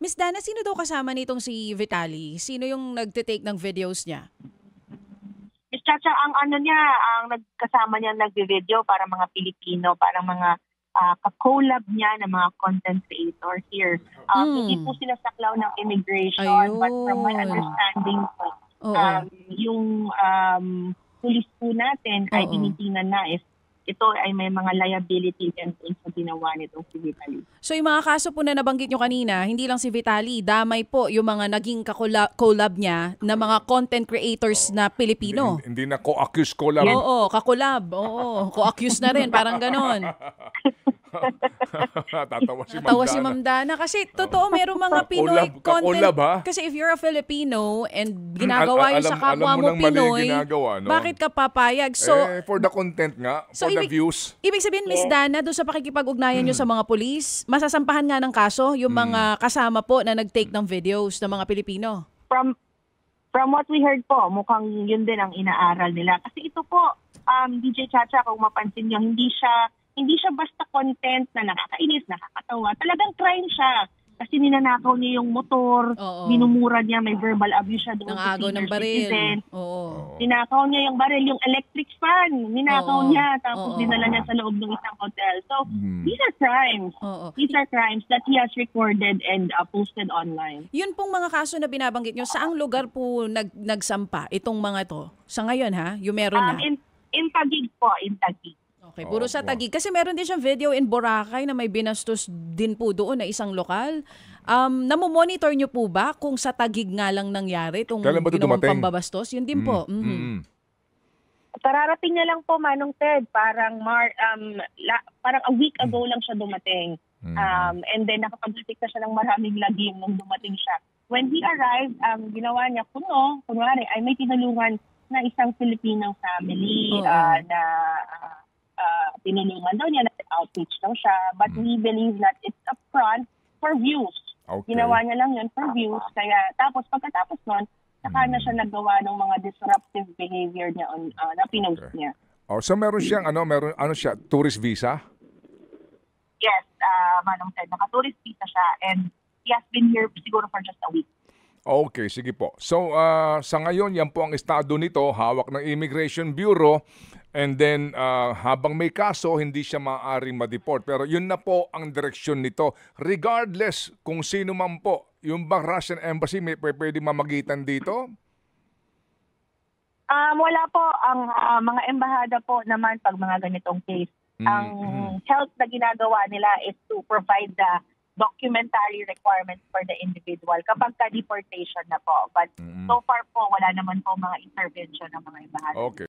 Miss Dana, sino daw kasama nitong si Vitali? Sino yung nagte-take ng videos niya? Miss Chacha, ang ano niya, ang nagkasama niya nagvi-video para mga Pilipino, para mga ka-collab niya ng mga content creators here. Hindi po sila saklaw ng immigration, but from my Ayun. understanding po, Oo. yung police po natin ay Oo. tinitingnan na if ito ay may mga liability din po sa ginawa nitong si Vitali. So yung mga kaso po na nabanggit nyo kanina, hindi lang si Vitali, damay po yung mga naging collab niya na mga content creators na Pilipino. Hindi na co-accuse collab. Oo, kakolab. Oo, co-accuse na rin, parang ganon. Tatawa si Ma'am Natawa si Dana. Ma'am Dana. Kasi totoo, merong mga Pinoy Kakolab, ha? content. Kasi if you're a Filipino and ginagawa yun sa kapwa alam mo mo nang mali Pinoy, ginagawa, no? bakit ka papayag? So, for the content nga, so for the views. ibig sabihin, Miss Dana, doon sa pakikipag-ugnayan nyo sa mga polis, masasampahan nga ng kaso yung mga kasama po na nag-take ng videos ng mga Pilipino. From what we heard po, mukhang yun din ang inaaral nila. Kasi ito po, DJ Chacha, kung mapansin nyo, hindi siya basta content na nakakainis, nakakatawa. Talagang crime siya. Kasi ninanakaw niya yung motor, minumura niya, may verbal abuse siya doon sa Agaw ng senior baril. citizen. Oo. Ninakaw niya yung baril, yung electric fan. Ninakaw niya, tapos dinala niya sa loob ng isang hotel. So, these are crimes. These are crimes that he has recorded and posted online. Yun pong mga kaso na binabanggit nyo, saang lugar po nagsampa itong mga to? Sa ngayon ha? Yung meron na? In Taguig po, in Taguig. Okay, puro sa Taguig. Kasi meron din siyang video in Boracay na may binastos din po doon na isang lokal. Namomonitor nyo po ba kung sa Taguig nga lang nangyari itong ginawang pambabastos? Yun din po. Kararating niya lang po, Manong Ted. Parang a week ago lang siya dumating. And then nakapag-stick na siya ng maraming lagim nung dumating siya. When he arrived, ginawa niya, kunwari, ay may tinulungan na isang Filipino family na tinulungan daw niya, outreach daw siya. But we believe that it's a front for views. Okay. Ginawa niya lang yun for views. Kaya pagkatapos nun, saka na siya naggawa ng mga disruptive behavior niya na pinost niya. So meron siyang siya, tourist visa? Yes, Manong Ted, naka-tourist visa siya and he has been here siguro for just a week. Okay, sige po. So, sa ngayon, yan po ang estado nito, hawak ng Immigration Bureau, and then habang may kaso, hindi siya maaaring ma-deport. Pero yun na po ang direksyon nito. Regardless kung sino man po, yung bang Russian Embassy may pwede mamagitan dito? Wala po. Ang mga embahada po naman pag mga ganitong case, ang help na ginagawa nila is to provide the documentary requirements for the individual kapag ka-deportation na po. But so far po, wala naman po mga intervention ng mga embahada. Okay.